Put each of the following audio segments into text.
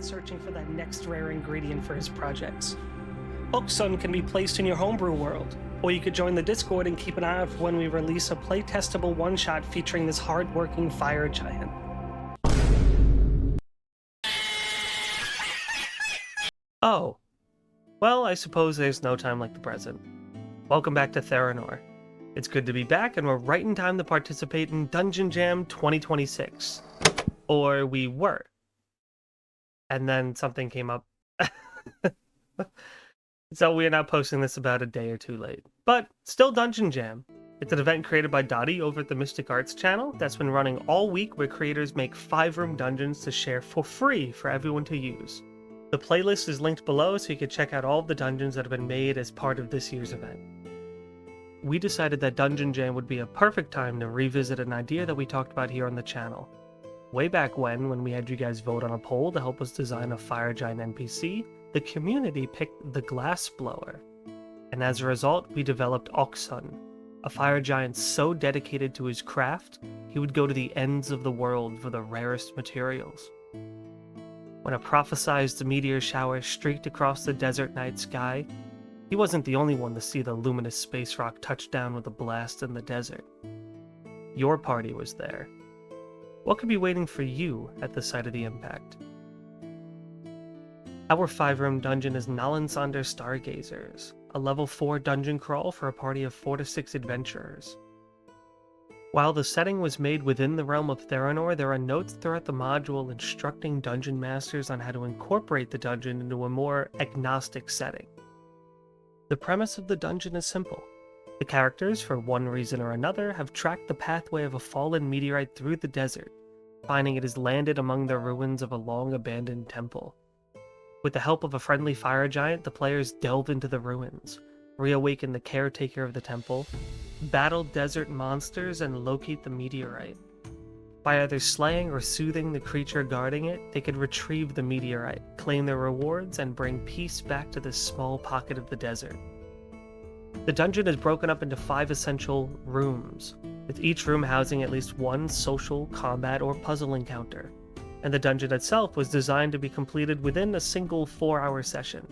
searching for that next rare ingredient for his projects. Oxun can be placed in your homebrew world, or you could join the Discord and keep an eye out for when we release a playtestable one-shot featuring this hard-working fire giant. Oh. Well, I suppose there's no time like the present. Welcome back to Theranor. It's good to be back, and we're right in time to participate in Dungeon Jam 2026. Or we were. And then something came up. So we're now posting this about a day or two late. But still Dungeon Jam. It's an event created by Dottie over at the Mystic Arts channel that's been running all week, where creators make 5-room dungeons to share for free for everyone to use. The playlist is linked below, so you can check out all of the dungeons that have been made as part of this year's event. We decided that Dungeon Jam would be a perfect time to revisit an idea that we talked about here on the channel. Way back when we had you guys vote on a poll to help us design a fire giant NPC, the community picked the glass blower. And as a result, we developed Oxun, a fire giant so dedicated to his craft, he would go to the ends of the world for the rarest materials. When a prophesized meteor shower streaked across the desert night sky, he wasn't the only one to see the luminous space rock touch down with a blast in the desert. Your party was there. What could be waiting for you at the site of the impact? Our 5-room dungeon is Nalen Sander Stargazers, a level 4 dungeon crawl for a party of 4 to 6 adventurers. While the setting was made within the realm of Theranor, there are notes throughout the module instructing dungeon masters on how to incorporate the dungeon into a more agnostic setting. The premise of the dungeon is simple. The characters, for one reason or another, have tracked the pathway of a fallen meteorite through the desert, finding it has landed among the ruins of a long-abandoned temple. With the help of a friendly fire giant, the players delve into the ruins, reawaken the caretaker of the temple, battle desert monsters, and locate the meteorite. By either slaying or soothing the creature guarding it, they could retrieve the meteorite, claim their rewards, and bring peace back to this small pocket of the desert. The dungeon is broken up into 5 essential rooms, with each room housing at least one social, combat, or puzzle encounter, and the dungeon itself was designed to be completed within a single 4-hour session.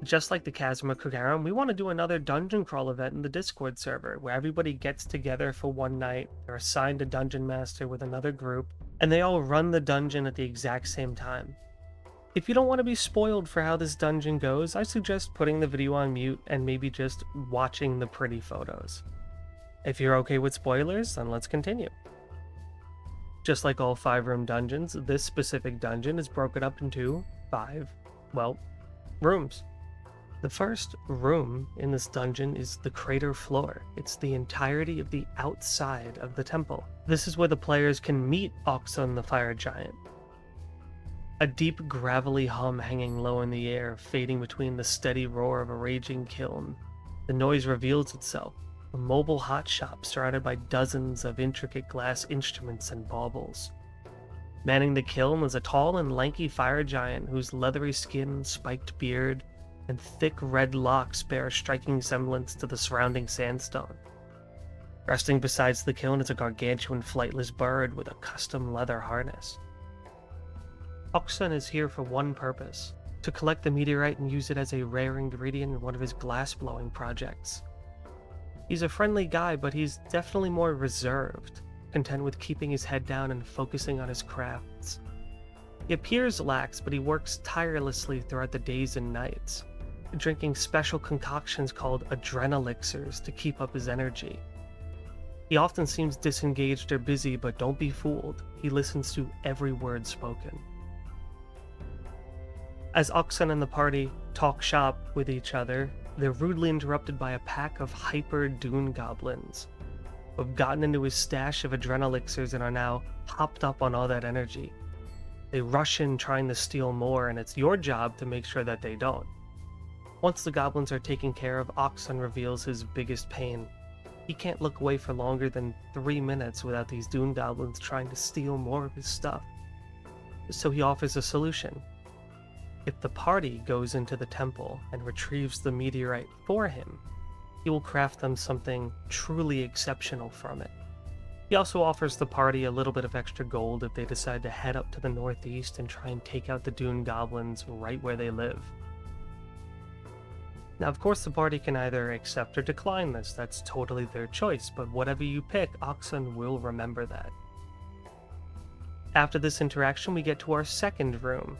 Just like the Chasm of Kagarum, we want to do another dungeon crawl event in the Discord server, where everybody gets together for one night, they're assigned a dungeon master with another group, and they all run the dungeon at the exact same time. If you don't want to be spoiled for how this dungeon goes, I suggest putting the video on mute and maybe just watching the pretty photos. If you're okay with spoilers, then let's continue. Just like all 5-room dungeons, this specific dungeon is broken up into 5, rooms. The first room in this dungeon is the crater floor. It's the entirety of the outside of the temple. This is where the players can meet Oxun the fire giant. A deep gravelly hum hanging low in the air, fading between the steady roar of a raging kiln. The noise reveals itself, a mobile hot shop surrounded by dozens of intricate glass instruments and baubles. Manning the kiln is a tall and lanky fire giant whose leathery skin, spiked beard, and thick red locks bear a striking semblance to the surrounding sandstone. Resting beside the kiln is a gargantuan flightless bird with a custom leather harness. Oxun is here for one purpose, to collect the meteorite and use it as a rare ingredient in one of his glass-blowing projects. He's a friendly guy, but he's definitely more reserved, content with keeping his head down and focusing on his crafts. He appears lax, but he works tirelessly throughout the days and nights, drinking special concoctions called adrenalixirs to keep up his energy. He often seems disengaged or busy, but don't be fooled, he listens to every word spoken. As Oxun and the party talk shop with each other, they're rudely interrupted by a pack of hyper-dune goblins, who have gotten into his stash of adrenalixirs and are now hopped up on all that energy. They rush in trying to steal more, and it's your job to make sure that they don't. Once the goblins are taken care of, Oxun reveals his biggest pain. He can't look away for longer than 3 minutes without these dune goblins trying to steal more of his stuff. So he offers a solution. If the party goes into the temple and retrieves the meteorite for him, he will craft them something truly exceptional from it. He also offers the party a little bit of extra gold if they decide to head up to the northeast and try and take out the dune goblins right where they live. Now, of course, the party can either accept or decline this, that's totally their choice, but whatever you pick, Oxen will remember that. After this interaction, we get to our second room,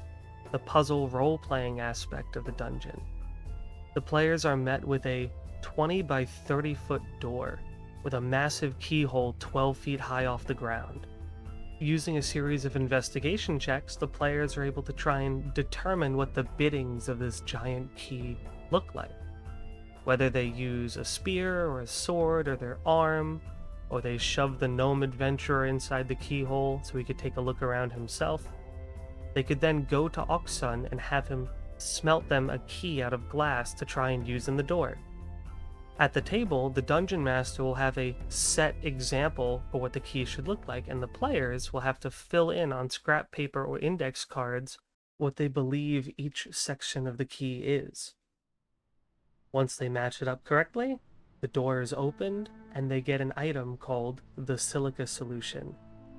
the puzzle role-playing aspect of the dungeon. The players are met with a 20 by 30 foot door, with a massive keyhole 12 feet high off the ground. Using a series of investigation checks, the players are able to try and determine what the biddings of this giant key look like. Whether they use a spear or a sword or their arm, or they shove the gnome adventurer inside the keyhole so he could take a look around himself. They could then go to Oxun and have him smelt them a key out of glass to try and use in the door. At the table, the dungeon master will have a set example for what the key should look like, and the players will have to fill in on scrap paper or index cards what they believe each section of the key is. Once they match it up correctly, the door is opened, and they get an item called the Silica Solution,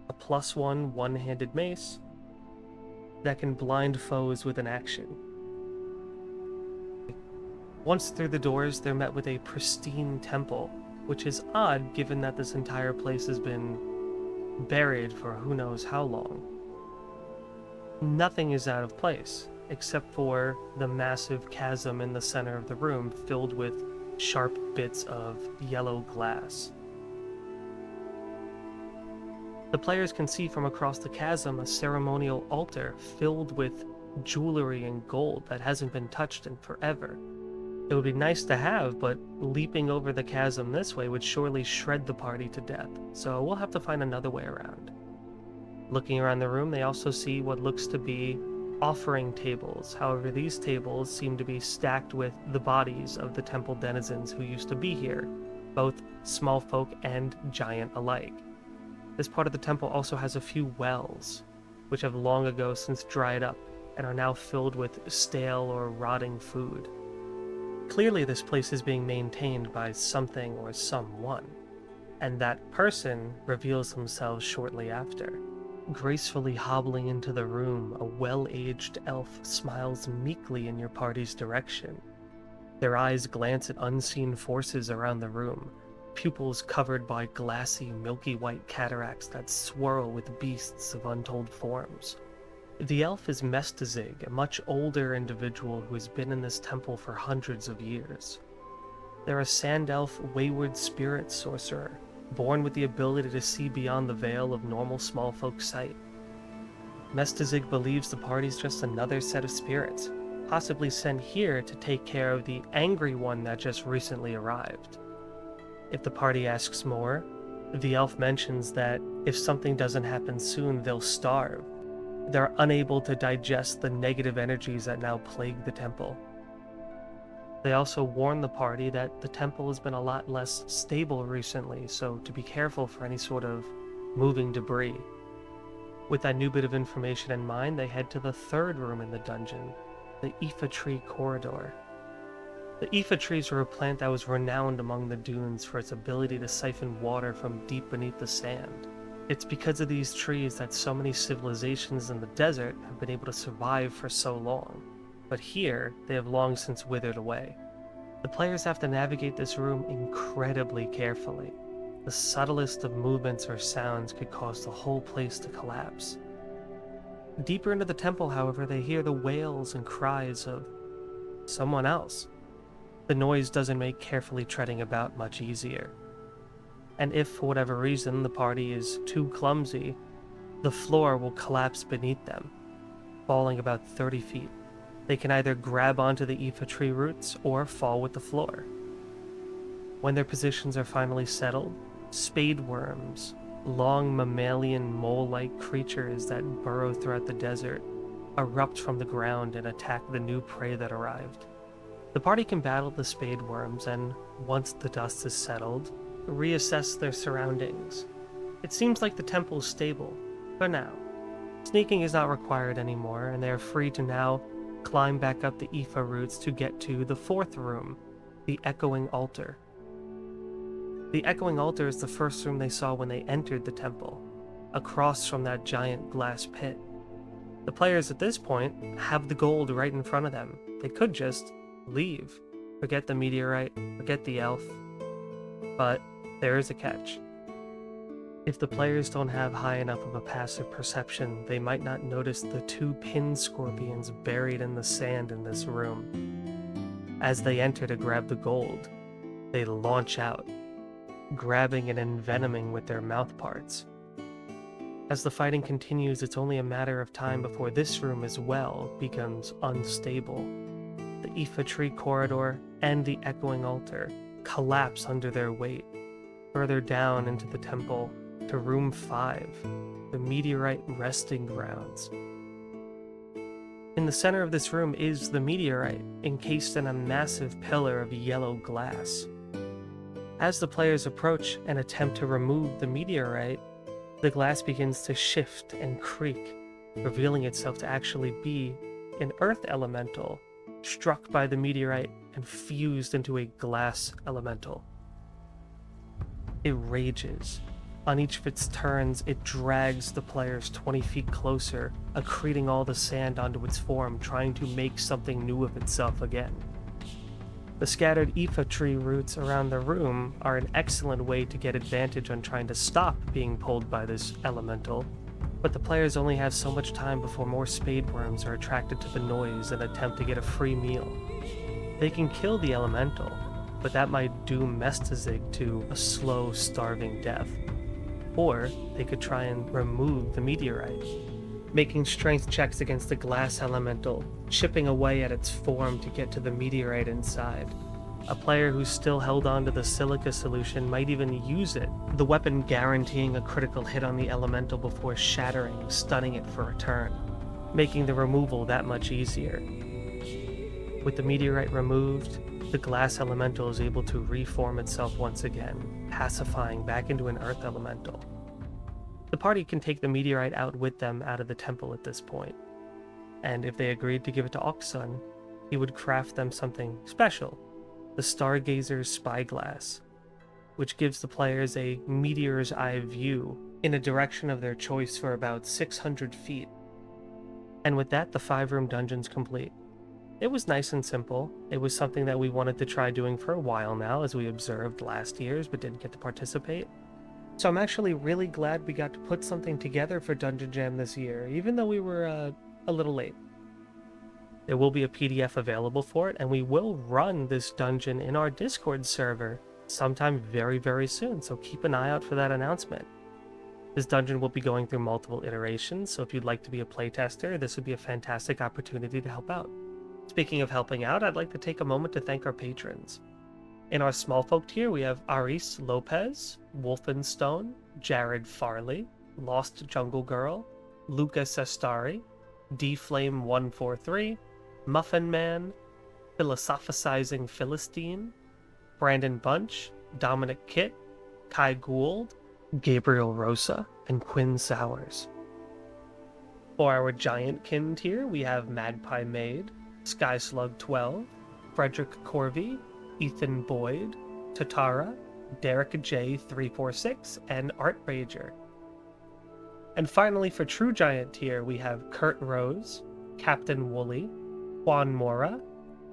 a +1 one-handed mace that can blind foes with an action. Once through the doors, they're met with a pristine temple, which is odd given that this entire place has been buried for who knows how long. Nothing is out of place, except for the massive chasm in the center of the room filled with sharp bits of yellow glass. The players can see from across the chasm a ceremonial altar filled with jewelry and gold that hasn't been touched in forever. It would be nice to have, but leaping over the chasm this way would surely shred the party to death, so we'll have to find another way around. Looking around the room, they also see what looks to be offering tables. However, these tables seem to be stacked with the bodies of the temple denizens who used to be here, both small folk and giant alike. This part of the temple also has a few wells, which have long ago since dried up and are now filled with stale or rotting food. Clearly this place is being maintained by something or someone, and that person reveals themselves shortly after. Gracefully hobbling into the room, a well-aged elf smiles meekly in your party's direction. Their eyes glance at unseen forces around the room, pupils covered by glassy, milky white cataracts that swirl with beasts of untold forms. The elf is Mestazig, a much older individual who has been in this temple for hundreds of years. They're a sand elf wayward spirit sorcerer, born with the ability to see beyond the veil of normal small folk sight. Mestazig believes the party's just another set of spirits, possibly sent here to take care of the angry one that just recently arrived. If the party asks more, the elf mentions that if something doesn't happen soon, they'll starve. They're unable to digest the negative energies that now plague the temple. They also warn the party that the temple has been a lot less stable recently, so to be careful for any sort of moving debris. With that new bit of information in mind, they head to the third room in the dungeon, the Aoife Tree Corridor. The Aoife trees were a plant that was renowned among the dunes for its ability to siphon water from deep beneath the sand. It's because of these trees that so many civilizations in the desert have been able to survive for so long. But here, they have long since withered away. The players have to navigate this room incredibly carefully. The subtlest of movements or sounds could cause the whole place to collapse. Deeper into the temple, however, they hear the wails and cries of someone else. The noise doesn't make carefully treading about much easier. And if, for whatever reason, the party is too clumsy, the floor will collapse beneath them, falling about 30 feet. They can either grab onto the Aoife tree roots or fall with the floor. When their positions are finally settled, spade worms, long mammalian mole-like creatures that burrow throughout the desert, erupt from the ground and attack the new prey that arrived. The party can battle the spade worms and, once the dust is settled, reassess their surroundings. It seems like the temple is stable, for now. Sneaking is not required anymore, and they are free to now climb back up the Aoife roots to get to the fourth room, the Echoing Altar. The Echoing Altar is the first room they saw when they entered the temple, across from that giant glass pit. The players at this point have the gold right in front of them. They could just leave, forget the meteorite, forget the elf, but there is a catch. If the players don't have high enough of a passive perception, they might not notice the 2 pin scorpions buried in the sand in this room. As they enter to grab the gold, they launch out, grabbing and envenoming with their mouth parts. As the fighting continues, it's only a matter of time before this room as well becomes unstable. The Ifa tree corridor and the Echoing Altar collapse under their weight. Further down into the temple, to room 5, the meteorite resting grounds. In the center of this room is the meteorite, encased in a massive pillar of yellow glass. As the players approach and attempt to remove the meteorite, the glass begins to shift and creak, revealing itself to actually be an earth elemental, struck by the meteorite and fused into a glass elemental. It rages. On each of its turns, it drags the players 20 feet closer, accreting all the sand onto its form, trying to make something new of itself again. The scattered Ifa tree roots around the room are an excellent way to get advantage on trying to stop being pulled by this elemental, but the players only have so much time before more spade worms are attracted to the noise and attempt to get a free meal. They can kill the elemental, but that might doom Mestazig to a slow, starving death. Or they could try and remove the meteorite, making strength checks against the glass elemental, chipping away at its form to get to the meteorite inside. A player who's still held on to the silica solution might even use it, the weapon guaranteeing a critical hit on the elemental before shattering, stunning it for a turn, making the removal that much easier. With the meteorite removed, the glass elemental is able to reform itself once again, pacifying back into an earth elemental. The party can take the meteorite out with them out of the temple at this point, and if they agreed to give it to Oxsun, he would craft them something special, the Stargazers spyglass, which gives the players a meteor's eye view in a direction of their choice for about 600 feet. And with that, the 5-room dungeon's complete. It was nice and simple. It was something that we wanted to try doing for a while now, as we observed last year's but didn't get to participate. So I'm actually really glad we got to put something together for Dungeon Jam this year, even though we were a little late. There will be a PDF available for it, and we will run this dungeon in our Discord server sometime very, very soon, so keep an eye out for that announcement. This dungeon will be going through multiple iterations, so if you'd like to be a playtester, this would be a fantastic opportunity to help out. Speaking of helping out, I'd like to take a moment to thank our patrons. In our small folk tier, we have Aris Lopez, Wolfenstone, Jared Farley, Lost Jungle Girl, Luca Sestari, DFlame143, Muffin Man, Philosophizing Philistine, Brandon Bunch, Dominic Kitt, Kai Gould, Gabriel Rosa, and Quinn Sowers. For our Giant Kin tier, we have Magpie Maid, Skyslug12, Frederick Corvey, Ethan Boyd, Tatara, Derek J346, and Art Rager. And finally, for True Giant tier, we have Kurt Rose, Captain Wooly, Juan Mora,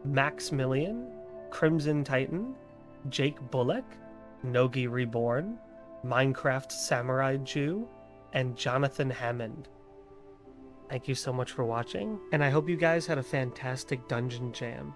Maximilian, Crimson Titan, Jake Bullock, Nogi Reborn, Minecraft Samurai Jew, and Jonathan Hammond. Thank you so much for watching, and I hope you guys had a fantastic Dungeon Jam.